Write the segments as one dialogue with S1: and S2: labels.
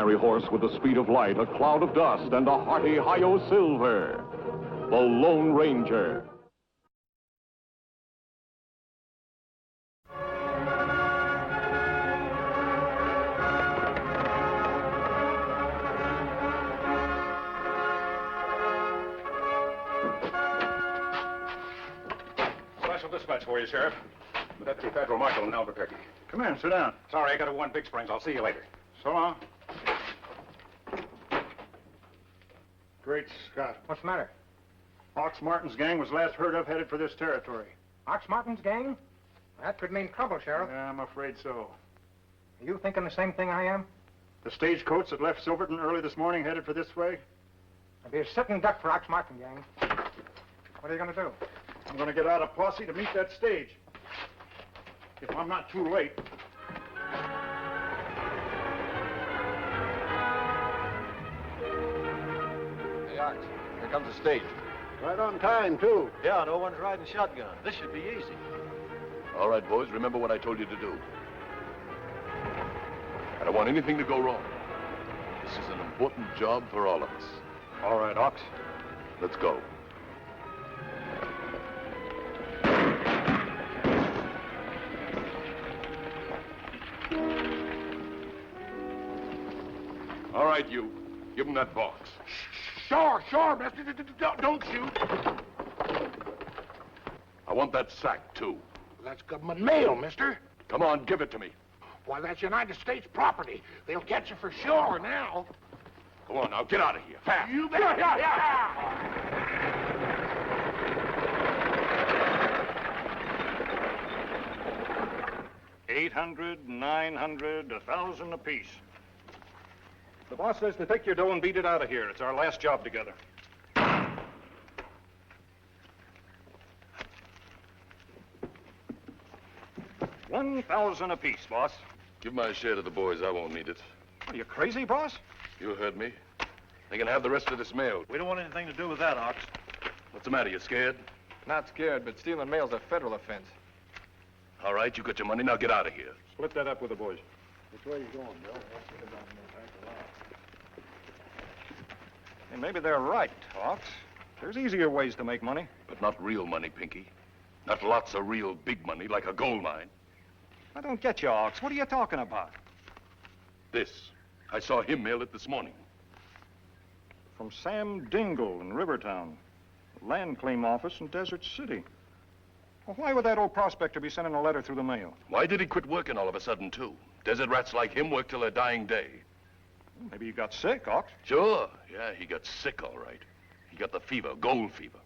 S1: ordinary horse with the speed of light, a cloud of dust, and a hearty hi-yo silver. The Lone Ranger.
S2: Special dispatch for you, Sheriff. Deputy Federal Marshal in Albuquerque.
S3: Come in, sit down.
S2: Sorry, I got to one Big Springs. I'll see you later.
S3: So long. Great Scott.
S4: What's the matter?
S3: Ox Martin's gang was last heard of headed for this territory.
S4: Ox Martin's gang? That could mean trouble, Sheriff.
S3: Yeah, I'm afraid so.
S4: Are you thinking the same thing I am?
S3: The stagecoach that left Silverton early this morning headed for this way?
S4: I'll be a sitting duck for Ox Martin gang. What are you going to do?
S3: I'm going to get out a posse to meet that stage. If I'm not too late.
S5: Hey, Ox, here comes the stage.
S3: Right on time, too.
S5: Yeah, no one's riding shotgun. This should be easy.
S6: All right, boys, remember what I told you to do. I don't want anything to go wrong. This is an important job for all of us.
S2: All right, Ox.
S6: Let's go. All right, you. Give him that box.
S3: Sure, mister. Don't shoot.
S6: I want that sack, too.
S7: That's government mail, mister.
S6: Come on, give it to me.
S7: Why, that's United States property. They'll get you for sure now.
S6: Come on, now, get out of here. Fast.
S7: You bet. Yeah.
S3: 800, 900, 1,000 apiece. The boss says to take your dough and beat it out of here. It's our last job together. $1,000 apiece, boss.
S6: Give my share to the boys. I won't need it.
S3: Are you crazy, boss?
S6: You heard me. They can have the rest of this mail.
S5: We don't want anything to do with that, Ox.
S6: What's the matter? You scared?
S4: Not scared, but stealing mail's a federal offense.
S6: All right, you got your money. Now get out of here.
S3: Split that up with the boys.
S5: Which way are you going, Bill?
S3: And maybe they're right, Ox. There's easier ways to make money.
S6: But not real money, Pinky. Not lots of real big money like a gold mine.
S3: I don't get you, Ox. What are you talking about?
S6: This. I saw him mail it this morning.
S3: From Sam Dingle in Rivertown. Land claim office in Desert City. Well, why would that old prospector be sending a letter through the mail?
S6: Why did he quit working all of a sudden, too? Desert rats like him work till their dying day.
S3: Maybe he got sick, Ox.
S6: Sure. Yeah, he got sick, all right. He got the fever, gold fever.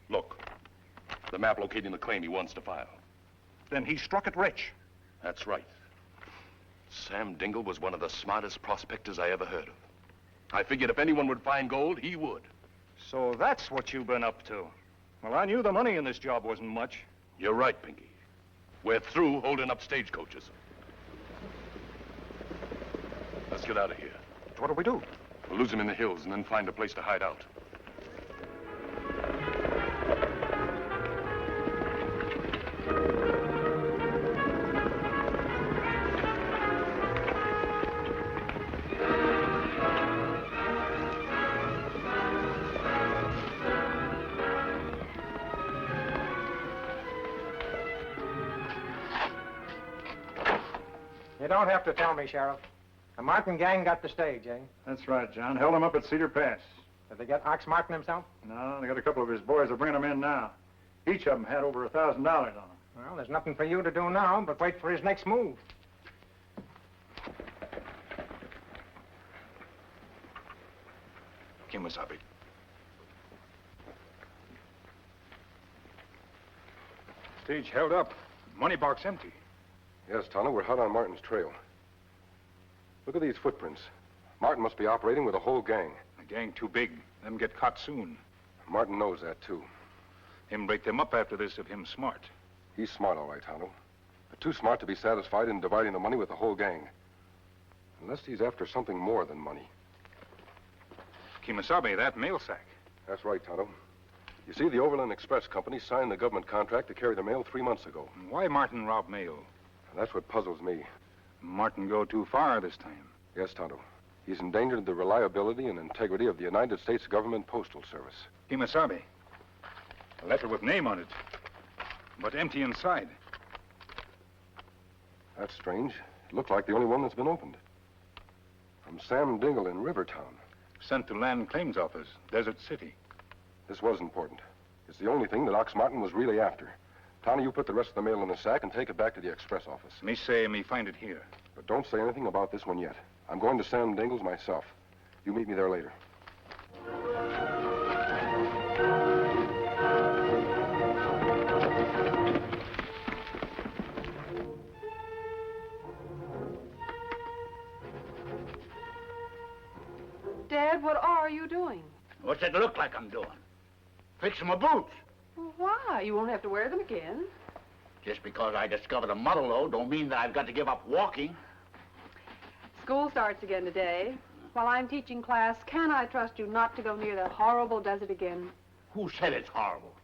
S6: Look, the map locating the claim he wants to file.
S3: Then he struck it rich.
S6: That's right. Sam Dingle was one of the smartest prospectors I ever heard of. I figured if anyone would find gold, he would.
S3: So that's what you've been up to. Well, I knew the money in this job wasn't much.
S6: You're right, Pinky. We're through holding up stagecoaches. Let's get out of here.
S3: What do we do?
S6: We'll lose him in the hills and then find a place to hide out.
S4: You don't have to tell me, Sheriff. The Martin gang got the stage, eh?
S3: That's right, John. Held him up at Cedar Pass.
S4: Did they get Ox Martin himself?
S3: No, they got a couple of his boys. They're bringing him in now. Each of them had over $1,000 on them.
S4: Well, there's nothing for you to do now but wait for his next move.
S2: Kimasabi. Stage held up. Money box empty.
S8: Yes, Tonto, we're hot on Martin's trail. Look at these footprints. Martin must be operating with a whole gang.
S2: A gang too big. Them get caught soon.
S8: Martin knows that, too.
S2: Him break them up after this if him smart.
S8: He's smart, all right, Tonto. But too smart to be satisfied in dividing the money with the whole gang. Unless he's after something more than money.
S2: Kimasabi, that mail sack.
S8: That's right, Tonto. You see, the Overland Express Company signed the government contract to carry the mail 3 months ago.
S2: Why Martin rob mail?
S8: And that's what puzzles me.
S2: Martin go too far this time.
S8: Yes, Tonto. He's endangered the reliability and integrity of the United States Government Postal Service.
S3: Kimasabi. A letter with name on it, but empty inside.
S8: That's strange. It looked like the only one that's been opened. From Sam Dingle in Rivertown.
S3: Sent to Land Claims Office, Desert City.
S8: This was important. It's the only thing that Ox Martin was really after. Tony, you put the rest of the mail in the sack and take it back to the express office.
S3: Me say me find it here.
S8: But don't say anything about this one yet. I'm going to Sam Dingle's myself. You meet me there later.
S9: Dad, what are you doing?
S7: What's it look like I'm doing? Fixing my boots.
S9: Well, why? You won't have to wear them again.
S7: Just because I discovered a mother lode don't mean that I've got to give up walking.
S9: School starts again today. While I'm teaching class, can I trust you not to go near that horrible desert again?
S7: Who said it's horrible?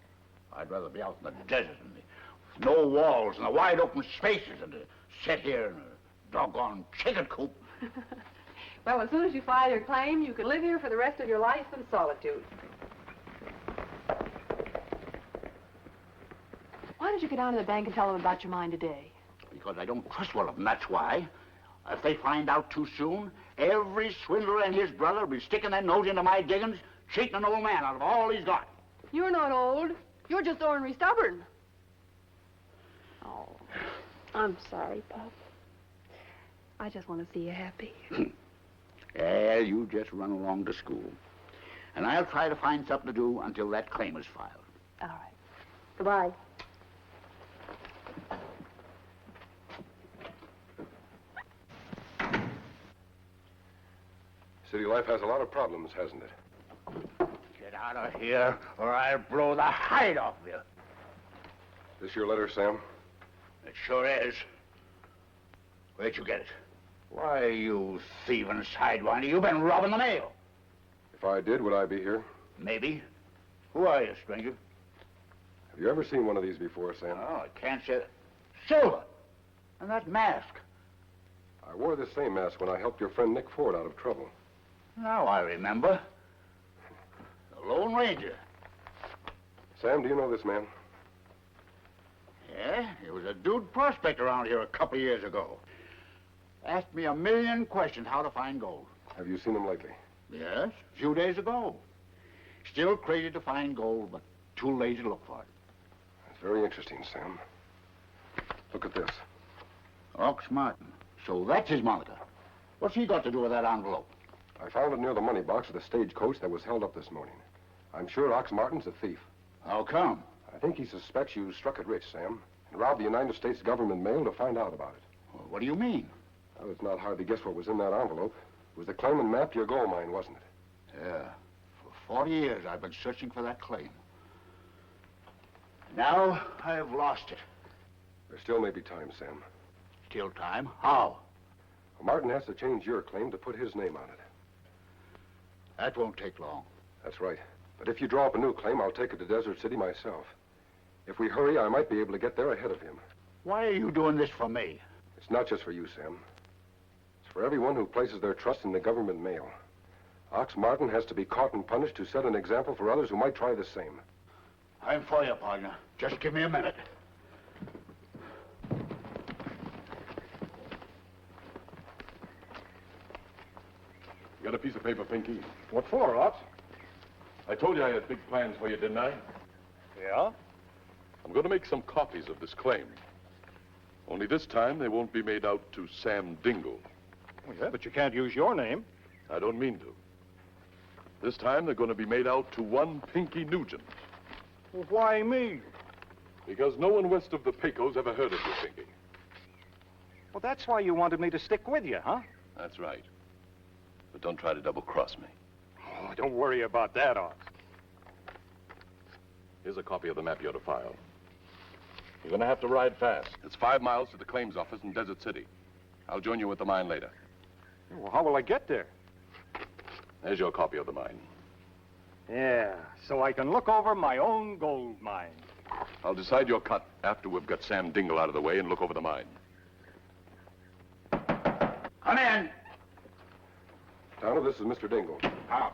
S7: I'd rather be out in the desert and no walls and the wide open spaces than to sit here in a doggone chicken coop.
S9: Well, as soon as you file your claim, you can live here for the rest of your life in solitude. Why don't you go down to the bank and tell them about your mine today?
S7: Because I don't trust one of them, that's why. If they find out too soon, every swindler and his brother will be sticking their nose into my diggings, cheating an old man out of all he's got.
S9: You're not old. You're just ornery stubborn. Oh, I'm sorry, Pop. I just want to see you happy.
S7: Yeah, you just run along to school. And I'll try to find something to do until that claim is filed.
S9: All right. Goodbye.
S8: City life has a lot of problems, hasn't it?
S7: Get out of here, or I'll blow the hide off you.
S8: This your letter, Sam?
S7: It sure is. Where'd you get it? Why, you thieving sidewinder, you've been robbing the mail.
S8: If I did, would I be here?
S7: Maybe. Who are you, stranger?
S8: Have you ever seen one of these before, Sam?
S7: Oh, I can't say that. Silver! And that mask.
S8: I wore this same mask when I helped your friend Nick Ford out of trouble.
S7: Now I remember. The Lone Ranger.
S8: Sam, do you know this man?
S7: Yeah, he was a dude prospect around here a couple years ago. Asked me a million questions how to find gold.
S8: Have you seen him lately?
S7: Yes, a few days ago. Still crazy to find gold, but too lazy to look for it.
S8: That's very interesting, Sam. Look at this.
S7: Ox Martin. So that's his moniker. What's he got to do with that envelope?
S8: I found it near the money box of the stagecoach that was held up this morning. I'm sure Ox Martin's a thief.
S7: How come?
S8: I think he suspects you struck it rich, Sam, and robbed the United States government mail to find out about it.
S7: Well, what do you mean?
S8: Well, it's not hard to guess what was in that envelope. It was the claim and map to your gold mine, wasn't it?
S7: Yeah. For 40 years, I've been searching for that claim. Now, I've lost it.
S8: There still may be time, Sam.
S7: Still time? How?
S8: Well, Martin has to change your claim to put his name on it.
S7: That won't take long.
S8: That's right. But if you draw up a new claim, I'll take it to Desert City myself. If we hurry, I might be able to get there ahead of him.
S7: Why are you doing this for me?
S8: It's not just for you, Sam. It's for everyone who places their trust in the government mail. Ox Martin has to be caught and punished to set an example for others who might try the same.
S7: I'm for you, partner. Just give me a minute.
S6: Got a piece of paper, Pinky?
S3: What for, Ox?
S6: I told you I had big plans for you, didn't I?
S3: Yeah?
S6: I'm going to make some copies of this claim. Only this time, they won't be made out to Sam Dingle.
S3: Well, yeah, but you can't use your name.
S6: I don't mean to. This time, they're going to be made out to one Pinky Nugent.
S3: Well, why me?
S6: Because no one west of the Pecos ever heard of you, Pinky.
S3: Well, that's why you wanted me to stick with you, huh?
S6: That's right. But don't try to double-cross me.
S3: Oh, don't worry about that, Ox.
S6: Here's a copy of the map you're to file. You're going to have to ride fast. It's 5 miles to the claims office in Desert City. I'll join you at the mine later.
S3: Well, how will I get there?
S6: There's your copy of the mine.
S3: Yeah, so I can look over my own gold mine.
S6: I'll decide your cut after we've got Sam Dingle out of the way and look over the mine.
S7: Come in.
S8: Tonto, this is Mr. Dingle.
S3: How?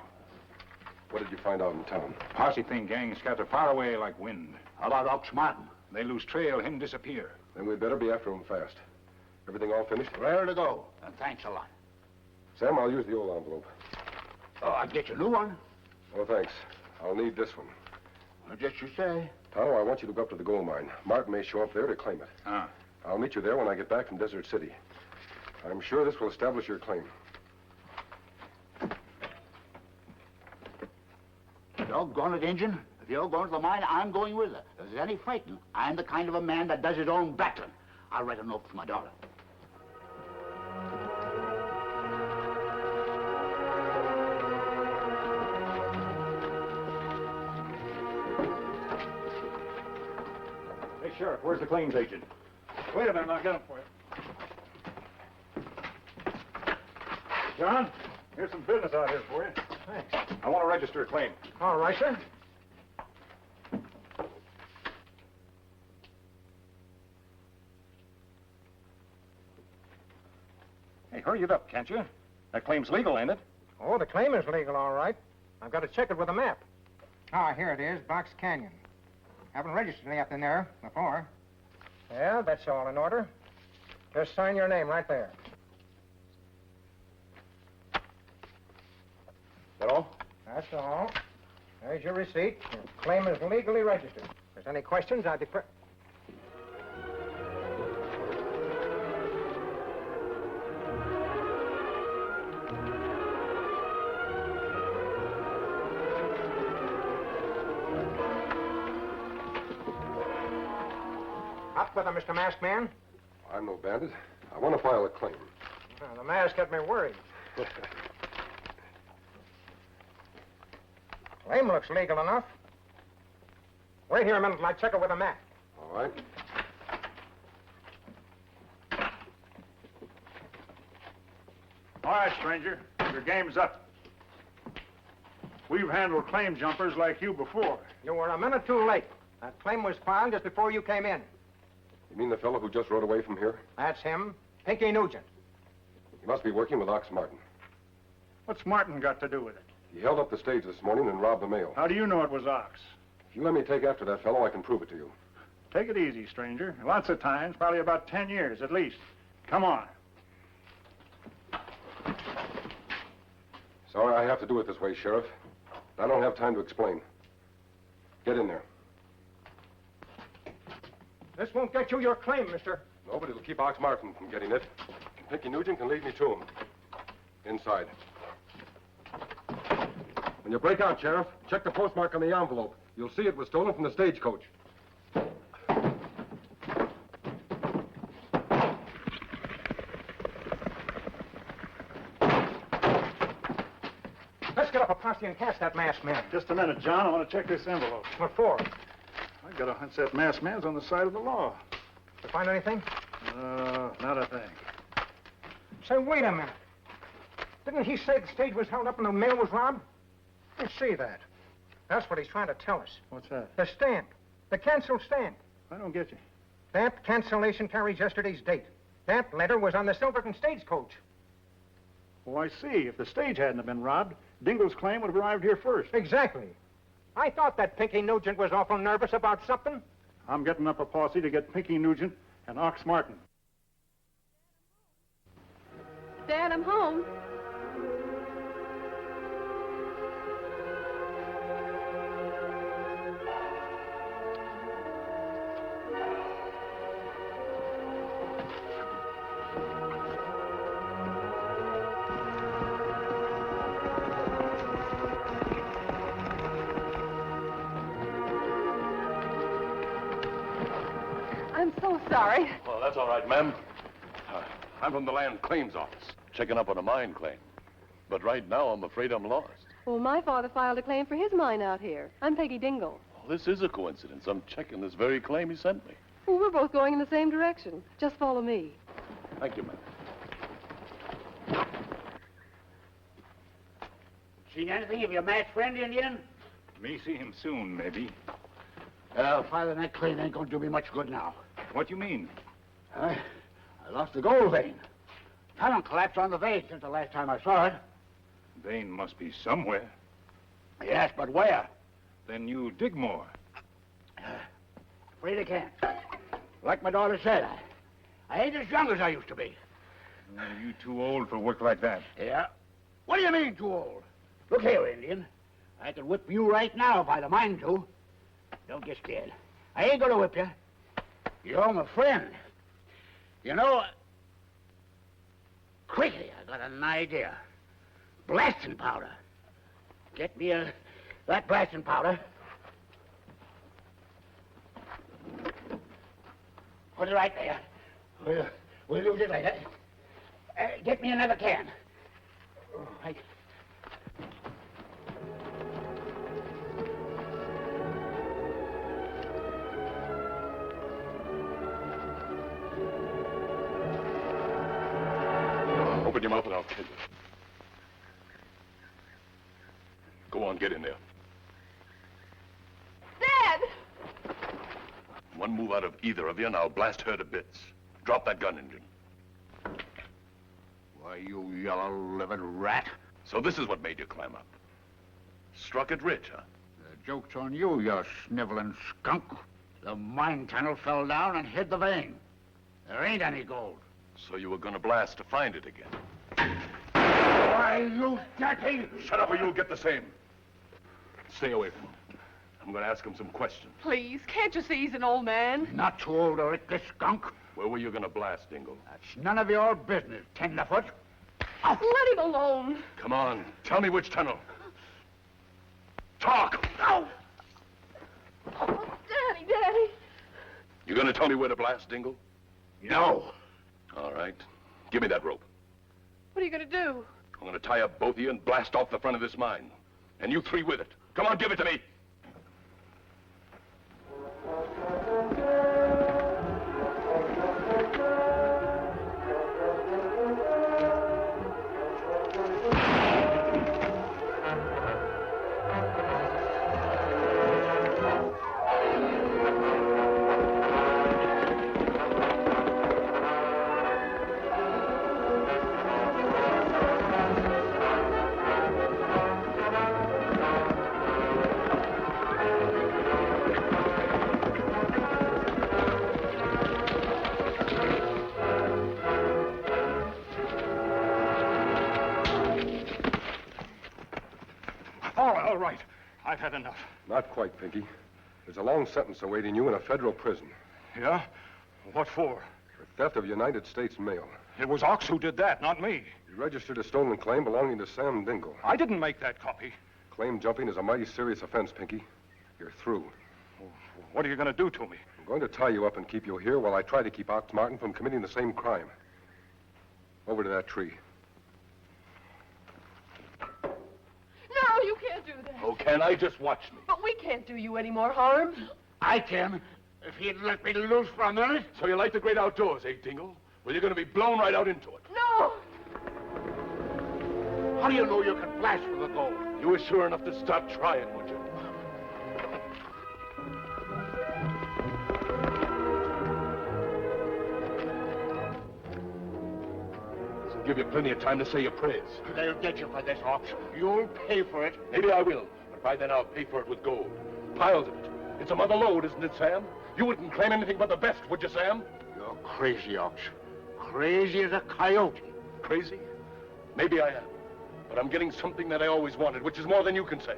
S8: What did you find out in town?
S3: Posse thing gang scattered far away like wind.
S7: How about Ox Martin?
S3: They lose trail, him disappear.
S8: Then we'd better be after him fast. Everything all finished?
S7: Ready to go. And thanks a lot.
S8: Sam, I'll use the old envelope.
S7: Oh, I'll get you a new one.
S8: Oh, thanks. I'll need this one.
S7: Well, just you say.
S8: Tonto, I want you to go up to the gold mine. Martin may show up there to claim it.
S3: Ah.
S8: I'll meet you there when I get back from Desert City. I'm sure this will establish your claim.
S7: Doggone it, Injun. If you're going to the mine, I'm going with her. If there's any fighting, I'm the kind of a man that does his own battling. I'll write a note for my daughter.
S3: Hey, Sheriff, where's the claims agent?
S5: Wait a minute, I'll get him for you. John, here's some business out here for you.
S4: Thanks.
S3: I want to register a claim.
S4: All right, sir.
S3: Hey, hurry it up, can't you? That claim's legal, ain't it?
S4: Oh, the claim is legal, all right. I've got to check it with a map. Ah, here it is, Box Canyon. Haven't registered anything there before. Yeah, that's all in order. Just sign your name right there.
S3: That all?
S4: That's all. There's your receipt. Your claim is legally registered. If there's any questions, I declare... Up with him, Mr. Masked Man.
S8: I'm no bandit. I want to file a claim.
S4: The mask got me worried. Claim looks legal enough. Wait here a minute till I check it with a map.
S8: All right.
S5: All right, stranger. Your game's up. We've handled claim jumpers like you before.
S4: You were a minute too late. That claim was filed just before you came in.
S8: You mean the fellow who just rode away from here?
S4: That's him, Pinky Nugent.
S8: He must be working with Ox Martin.
S5: What's Martin got to do with it?
S8: He held up the stage this morning and robbed the mail.
S5: How do you know it was Ox?
S8: If you let me take after that fellow, I can prove it to you.
S5: Take it easy, stranger. Lots of times, probably about 10 years at least. Come on.
S8: Sorry I have to do it this way, Sheriff. I don't have time to explain. Get in there.
S4: This won't get you your claim, mister.
S8: No, but it'll keep Ox Martin from getting it. Pinky Nugent can lead me to him. Inside. When you break out, Sheriff, check the postmark on the envelope. You'll see it was stolen from the stagecoach.
S4: Let's get up a posse and catch that masked man.
S5: Just a minute, John. I want to check this envelope.
S4: What for?
S5: I got a hunch that masked man's on the side of the law.
S4: You find anything?
S5: Not a thing.
S4: Say, wait a minute. Didn't he say the stage was held up and the mail was robbed? Let's see that. That's what he's trying to tell us.
S5: What's that?
S4: The stamp. The canceled stamp.
S5: I don't get you.
S4: That cancellation carries yesterday's date. That letter was on the Silverton stagecoach.
S5: Oh, I see. If the stage hadn't have been robbed, Dingle's claim would have arrived here first.
S4: Exactly. I thought that Pinky Nugent was awful nervous about something.
S5: I'm getting up a posse to get Pinky Nugent and Ox Martin.
S9: Dad, I'm home. I'm so sorry.
S6: Well, that's all right, ma'am. I'm from the Land Claims Office, checking up on a mine claim. But right now, I'm afraid I'm lost.
S9: Well, my father filed a claim for his mine out here. I'm Peggy Dingle.
S6: Well, this is a coincidence. I'm checking this very claim he sent me.
S9: Well, we're both going in the same direction. Just follow me.
S6: Thank you, ma'am.
S7: Seen anything of your match friend, Indian?
S3: May see him soon, maybe.
S7: Filing that claim ain't gonna do me much good now.
S3: What you mean?
S7: I lost the gold vein. Talent collapsed on the vein since the last time I saw it.
S3: Vein must be somewhere.
S7: Yes, but where?
S3: Then you dig more.
S7: Afraid I can't. Like my daughter said, I ain't as young as I used to be.
S3: You too old for work like that.
S7: Yeah? What do you mean, too old? Look here, Indian. I could whip you right now if I had a mind to. Don't get scared. I ain't gonna whip you. You're my friend. You know, quickly, I got an idea. Blasting powder. Get me that blasting powder. Put it right there. We'll use it later. Get me another can. Right.
S6: Open your mouth and I'll kill you. Go on, get in there.
S9: Dad!
S6: One move out of either of you and I'll blast her to bits. Drop that gun, Injun.
S7: Why, you yellow-livered rat.
S6: So this is what made you climb up. Struck it rich, huh?
S7: The joke's on you, you sniveling skunk. The mine tunnel fell down and hid the vein. There ain't any gold.
S6: So you were gonna blast to find it again.
S7: Why, you dirty...
S6: Shut up or you'll get the same. Stay away from him. I'm gonna ask him some questions.
S9: Please, can't you see he's an old man?
S7: Not too old to lick this skunk.
S6: Where were you gonna blast, Dingle?
S7: That's none of your business, tenderfoot.
S9: Let him alone.
S6: Come on, tell me which tunnel. Talk!
S9: Oh, Daddy.
S6: You gonna tell me where to blast, Dingle?
S7: No.
S6: All right. Give me that rope.
S9: What are you going to do?
S6: I'm gonna tie up both of you and blast off the front of this mine. And you three with it. Come on, give it to me.
S3: All right. I've had enough.
S8: Not quite, Pinky. There's a long sentence awaiting you in a federal prison.
S3: Yeah? What for?
S8: For theft of United States mail.
S3: It was Ox who did that, not me.
S8: You registered a stolen claim belonging to Sam Dingle.
S3: I didn't make that copy.
S8: Claim jumping is a mighty serious offense, Pinky. You're through.
S3: What are you going to do to me?
S8: I'm going to tie you up and keep you here while I try to keep Ox Martin from committing the same crime. Over to that tree.
S9: No, you can't do that.
S6: Oh, can I? Just watch me.
S9: But we can't do you any more harm.
S7: I can, if he'd let me loose for a minute.
S6: So you like the great outdoors, eh, Dingle? Well, you're gonna be blown right out into it.
S9: No.
S7: How do you know you can blast for the gold?
S6: You were sure enough to start trying, would you? This'll give you plenty of time to say your prayers.
S7: They'll get you for this, Ox. You'll pay for it.
S6: Maybe I will, but by then I'll pay for it with gold. Piles of it. It's a mother lode, isn't it, Sam? You wouldn't claim anything but the best, would you, Sam?
S7: You're crazy, Ox. Crazy as a coyote.
S6: Crazy? Maybe I am. But I'm getting something that I always wanted, which is more than you can say.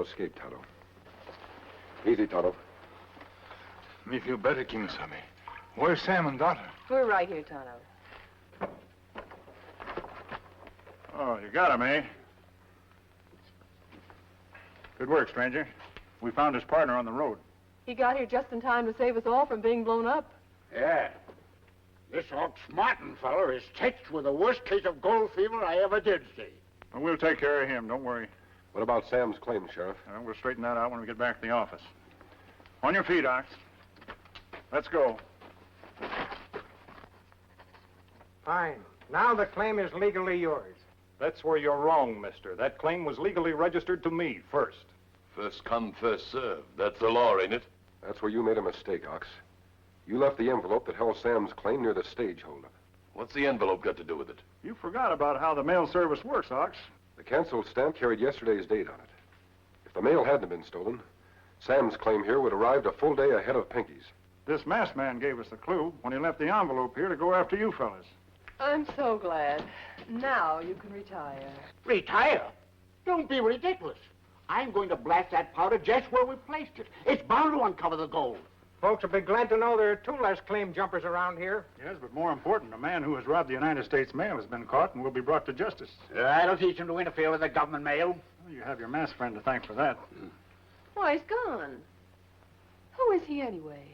S8: Escape, Tonto. Easy, Tonto.
S3: Me feel better, Kimasami. Where's Sam and daughter?
S9: We're right here, Tonto.
S5: Oh, you got him, eh? Good work, stranger. We found his partner on the road.
S9: He got here just in time to save us all from being blown up.
S7: Yeah. This Ox Martin feller is touched with the worst case of gold fever I ever did see.
S5: Well, we'll take care of him, don't worry.
S8: What about Sam's claim, Sheriff?
S5: We'll straighten that out when we get back to the office. On your feet, Ox. Let's go.
S4: Fine. Now the claim is legally yours.
S3: That's where you're wrong, mister. That claim was legally registered to me first.
S6: First come, first served. That's the law, ain't it?
S8: That's where you made a mistake, Ox. You left the envelope that held Sam's claim near the stage holdup.
S6: What's the envelope got to do with it?
S5: You forgot about how the mail service works, Ox.
S8: The canceled stamp carried yesterday's date on it. If the mail hadn't been stolen, Sam's claim here would have arrived a full day ahead of Pinky's.
S5: This masked man gave us the clue when he left the envelope here to go after you fellas.
S9: I'm so glad. Now you can retire.
S7: Retire? Don't be ridiculous. I'm going to blast that powder just where we placed it. It's bound to uncover the gold.
S4: Folks will be glad to know there are 2 less claim jumpers around here.
S5: Yes, but more important, a man who has robbed the United States mail has been caught and will be brought to justice.
S7: That'll teach him to interfere with the government mail.
S5: Well, you have your masked friend to thank for that.
S9: Why, he's gone. Who is he anyway?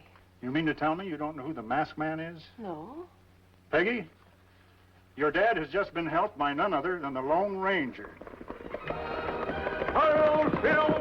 S5: You mean to tell me you don't know who the masked man is?
S9: No.
S5: Peggy, your dad has just been helped by none other than the Lone Ranger.
S1: I'll fill